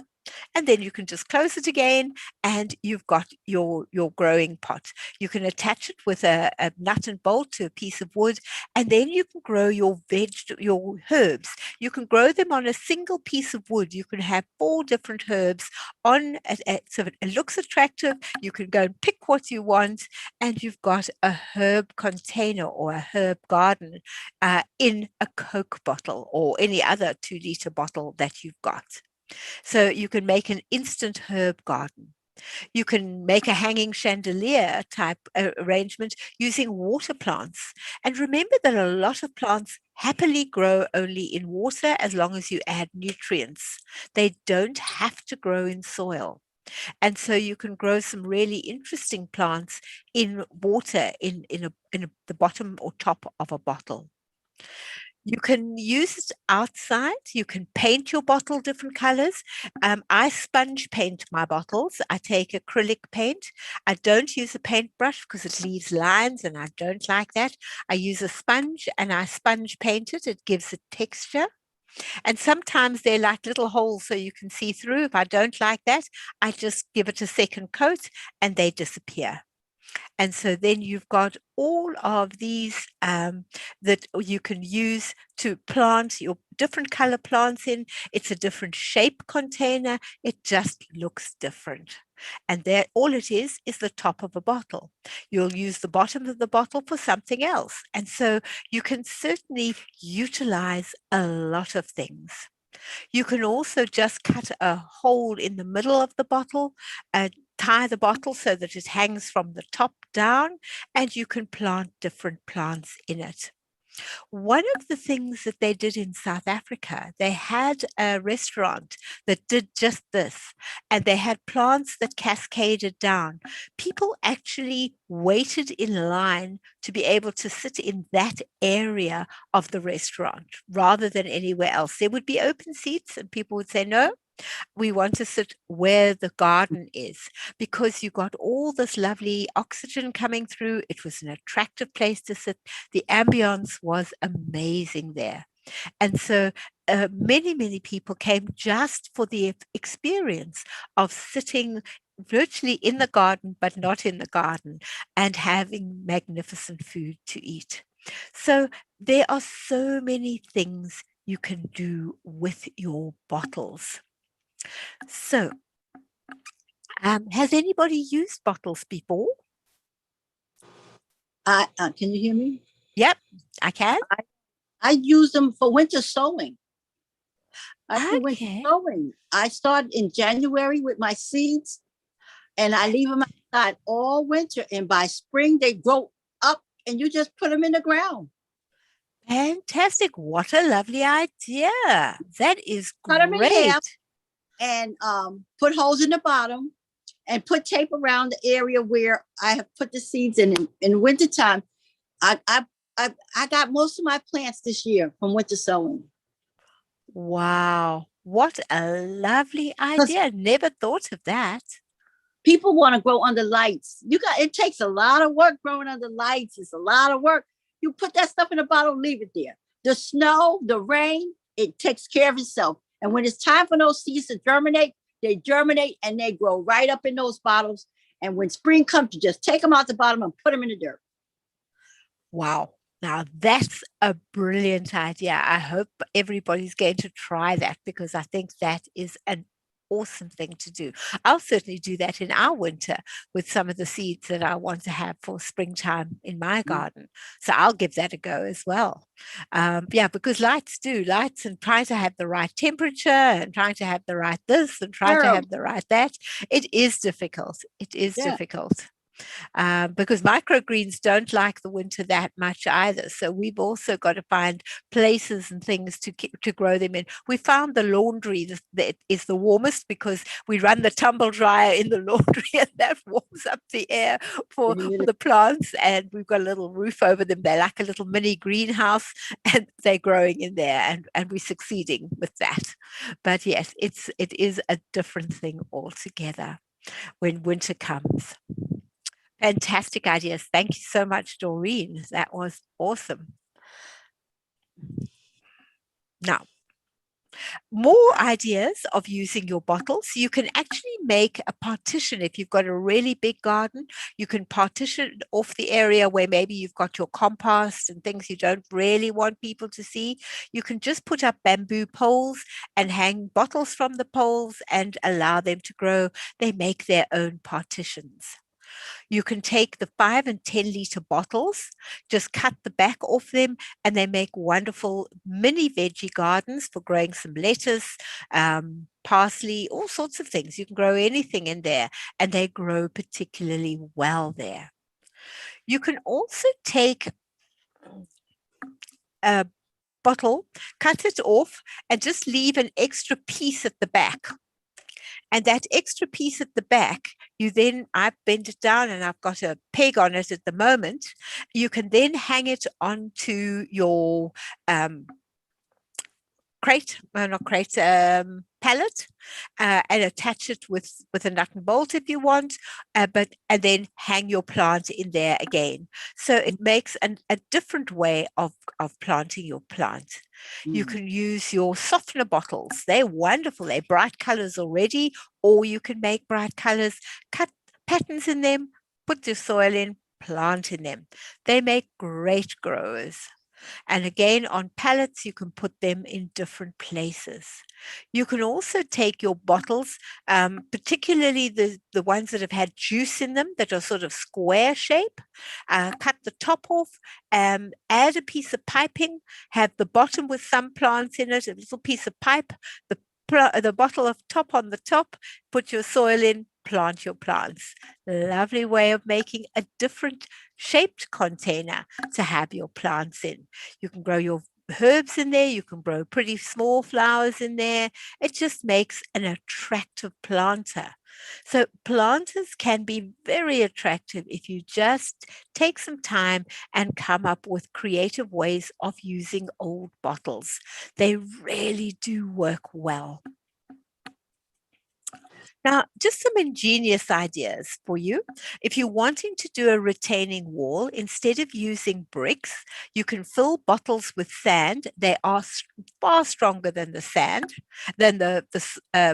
And then you can just close it again, and you've got your growing pot. You can attach it with a nut and bolt to a piece of wood, and then you can grow your herbs. You can grow them on a single piece of wood. You can have 4 different herbs on it, so it looks attractive. You can go and pick what you want, and you've got a herb container or a herb garden in a Coke bottle or any other 2-liter bottle that you've got. So you can make an instant herb garden. You can make a hanging chandelier type arrangement using water plants. And remember that a lot of plants happily grow only in water as long as you add nutrients. They don't have to grow in soil. And so you can grow some really interesting plants in water in the bottom or top of a bottle. You can use it outside. You can paint your bottle different colors. I sponge paint my bottles. I take acrylic paint. I don't use a paintbrush because it leaves lines and I don't like that. I use a sponge and I sponge paint it. It gives it texture. And sometimes they're like little holes so you can see through. If I don't like that, I just give it a second coat and they disappear. And so then you've got all of these that you can use to plant your different color plants in. It's a different shape container. It just looks different. And there, all it is the top of a bottle. You'll use the bottom of the bottle for something else. And so you can certainly utilize a lot of things. You can also just cut a hole in the middle of the bottle and tie the bottle so that it hangs from the top down, and you can plant different plants in it. One of the things that they did in South Africa, they had a restaurant that did just this, and they had plants that cascaded down. People actually waited in line to be able to sit in that area of the restaurant rather than anywhere else. There would be open seats, and people would say, no, we want to sit where the garden is, because you got all this lovely oxygen coming through. It was an attractive place to sit. The ambience was amazing there. And so many people came just for the experience of sitting virtually in the garden, but not in the garden, and having magnificent food to eat. So there are so many things you can do with your bottles. So, has anybody used bottles before? Can you hear me? Yep, I can. I use them for winter sowing. I do winter Okay. sowing. I start in January with my seeds, and I leave them outside all winter. And by spring, they grow up, and you just put them in the ground. Fantastic. What a lovely idea. That is Cut them in half great. and put holes in the bottom and put tape around the area where I have put the seeds in. In wintertime, I got most of my plants this year from winter sowing. Wow. What a lovely idea. Never thought of that. People want to grow under lights. It takes a lot of work growing under lights. It's a lot of work. You put that stuff in a bottle, leave it there. The snow, the rain, it takes care of itself. And when it's time for those seeds to germinate, they germinate and they grow right up in those bottles. And when spring comes, you just take them out the bottom and put them in the dirt. Wow. Now that's a brilliant idea. I hope everybody's going to try that, because I think that is an awesome thing to do. I'll certainly do that in our winter with some of the seeds that I want to have for springtime in my garden. So I'll give that a go as well. Yeah, because lights and trying to have the right temperature and trying to have the right this and trying to have the right that. It is difficult. It is difficult. Because microgreens don't like the winter that much either. So we've also got to find places and things to grow them in. We found the laundry that is the warmest, because we run the tumble dryer in the laundry and that warms up the air for the plants. And we've got a little roof over them. They're like a little mini greenhouse and they're growing in there, and we're succeeding with that. But yes, it is a different thing altogether when winter comes. Fantastic ideas. Thank you so much, Doreen. That was awesome. Now, more ideas of using your bottles. You can actually make a partition. If you've got a really big garden, you can partition off the area where maybe you've got your compost and things you don't really want people to see. You can just put up bamboo poles and hang bottles from the poles and allow them to grow. They make their own partitions. You can take the 5 and 10 liter bottles, just cut the back off them, and they make wonderful mini veggie gardens for growing some lettuce, parsley, all sorts of things. You can grow anything in there, and they grow particularly well there. You can also take a bottle, cut it off, and just leave an extra piece at the back. And that extra piece at the back, I bend it down and I've got a peg on it at the moment. You can then hang it onto your pallet, and attach it with a nut and bolt if you want, and then hang your plant in there again. So it makes a different way of planting your plant. You can use your softener bottles. They're wonderful. They're bright colors already, or you can make bright colors, cut patterns in them, put your soil in, plant in them. They make great growers. And again, on pallets, you can put them in different places. You can also take your bottles, particularly the ones that have had juice in them that are sort of square shape, cut the top off, add a piece of piping, have the bottom with some plants in it, a little piece of pipe, the bottle of top on the top, put your soil in, plant your plants. Lovely way of making a different shaped container to have your plants in. You can grow your herbs in there. You can grow pretty small flowers in there. It just makes an attractive planter. So planters can be very attractive if you just take some time and come up with creative ways of using old bottles. They really do work well. Now, just some ingenious ideas for you. If you're wanting to do a retaining wall, instead of using bricks, you can fill bottles with sand. They are far stronger than the sand, than the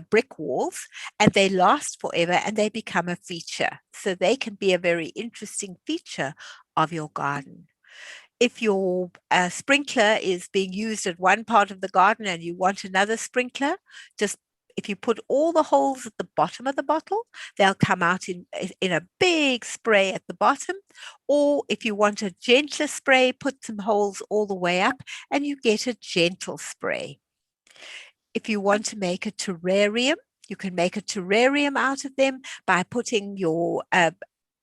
brick walls, and they last forever and they become a feature. So they can be a very interesting feature of your garden. If your sprinkler is being used at one part of the garden and you want another sprinkler, just if you put all the holes at the bottom of the bottle, they'll come out in a big spray at the bottom. Or if you want a gentler spray, put some holes all the way up and you get a gentle spray. If you want to make a terrarium, you can make a terrarium out of them by putting your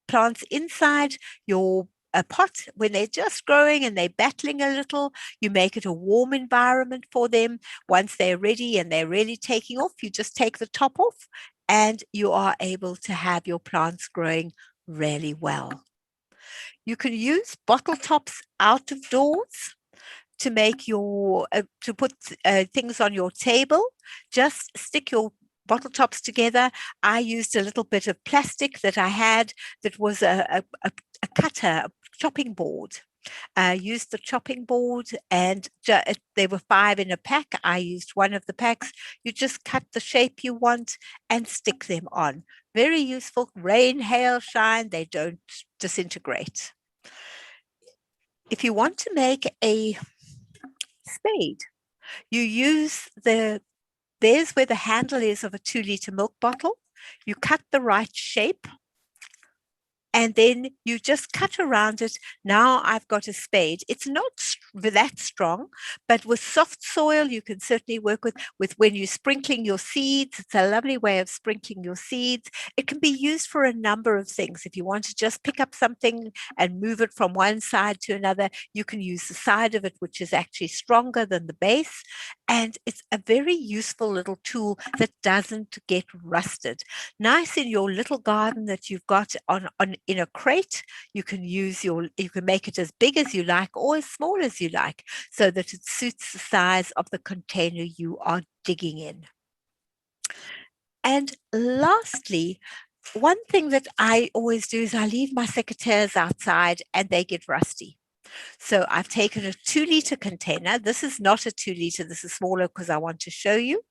plants inside your a pot when they're just growing and they're battling a little. You make it a warm environment for them. Once they're ready and they're really taking off, you just take the top off and you are able to have your plants growing really well. You can use bottle tops out of doors to make your to put things on your table. Just stick your bottle tops together. I used a little bit of plastic that I had that was a cutter, a chopping board. Used the chopping board and there were 5 in a pack. I used one of the packs. You just cut the shape you want and stick them on. Very useful. Rain, hail, shine, they don't disintegrate. If you want to make a spade, you use there's where the handle is of a 2-liter milk bottle. You cut the right shape and then you just cut around it. Now I've got a spade. It's not that strong, but with soft soil, you can certainly work with when you're sprinkling your seeds. It's a lovely way of sprinkling your seeds. It can be used for a number of things. If you want to just pick up something and move it from one side to another, you can use the side of it, which is actually stronger than the base. And it's a very useful little tool that doesn't get rusted. Nice in your little garden that you've got in a crate. You can make it as big as you like or as small as you like so that it suits the size of the container you are digging in. And lastly, one thing that I always do is I leave my secateurs outside and they get rusty. So I've taken a 2-liter container. This is not a 2-liter. This is smaller because I want to show you.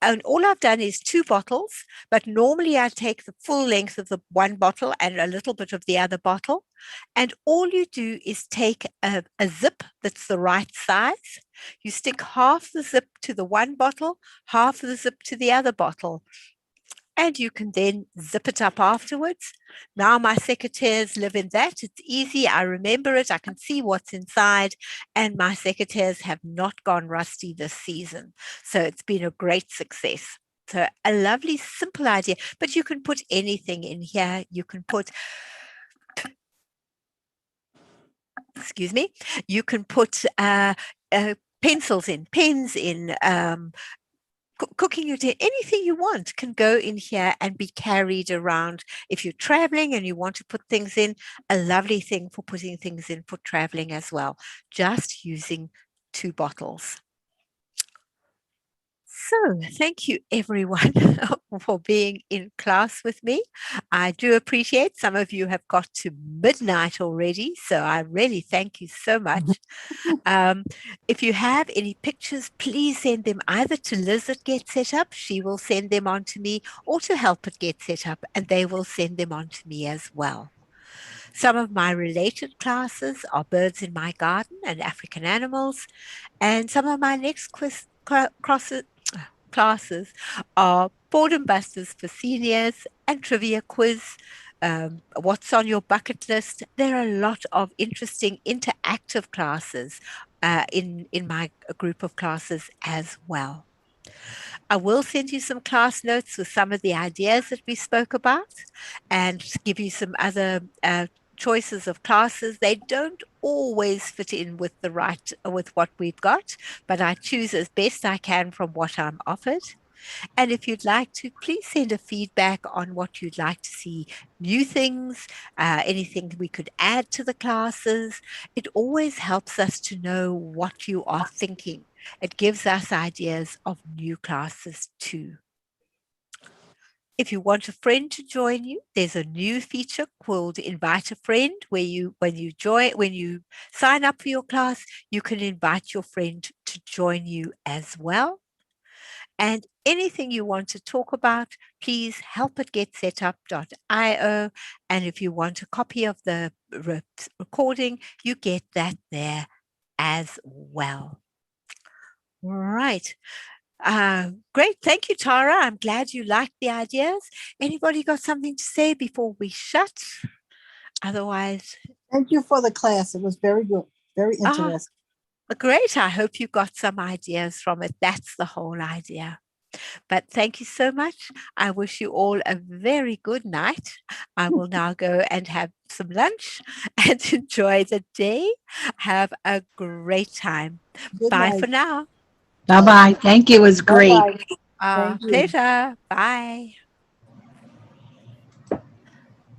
And all I've done is 2 bottles, but normally I take the full length of the one bottle and a little bit of the other bottle. And all you do is take a zip that's the right size. You stick half the zip to the one bottle, half the zip to the other bottle. And you can then zip it up afterwards. Now my secateurs live in that. It's easy. I remember it. I can see what's inside. And my secateurs have not gone rusty this season. So it's been a great success. So a lovely, simple idea, but you can put anything in here. You can put, excuse me, you can put pencils in, pens in, cooking utensil, anything you want can go in here and be carried around. If you're traveling and you want to put things in, a lovely thing for putting things in for traveling as well, just using 2 bottles. So thank you everyone for being in class with me. I do appreciate some of you have got to midnight already, so I really thank you so much. If you have any pictures, please send them either to Liz at Get Set Up, she will send them on to me, or to Help at Get Set Up, and they will send them on to me as well. Some of my related classes are Birds in My Garden and African Animals, and some of my next classes are Boredom Busters for seniors and Trivia Quiz. What's on your bucket list? There are a lot of interesting interactive classes in my group of classes as well. I will send you some class notes with some of the ideas that we spoke about and give you some other choices of classes. They don't always fit in with with what we've got, but I choose as best I can from what I'm offered. And if you'd like to, please send a feedback on what you'd like to see, new things, anything we could add to the classes. It always helps us to know what you are thinking. It gives us ideas of new classes too. If you want a friend to join you, there's a new feature called Invite a Friend, where when you sign up for your class, you can invite your friend to join you as well. And anything you want to talk about, please help at getsetup.io. And if you want a copy of the recording, you get that there as well. All right. Great. Thank you, Tara. I'm glad you liked the ideas. Anybody got something to say before we shut? Otherwise, Thank you for the class. It was very good, very interesting. great. I hope you got some ideas from it. That's the whole idea. But thank you so much. I wish you all a very good night. I will now go and have some lunch and enjoy the day. Have a great time. Good Bye night. for now. Bye bye. Thank you. It was great. Bye-bye. Thank you. Pleasure. Bye.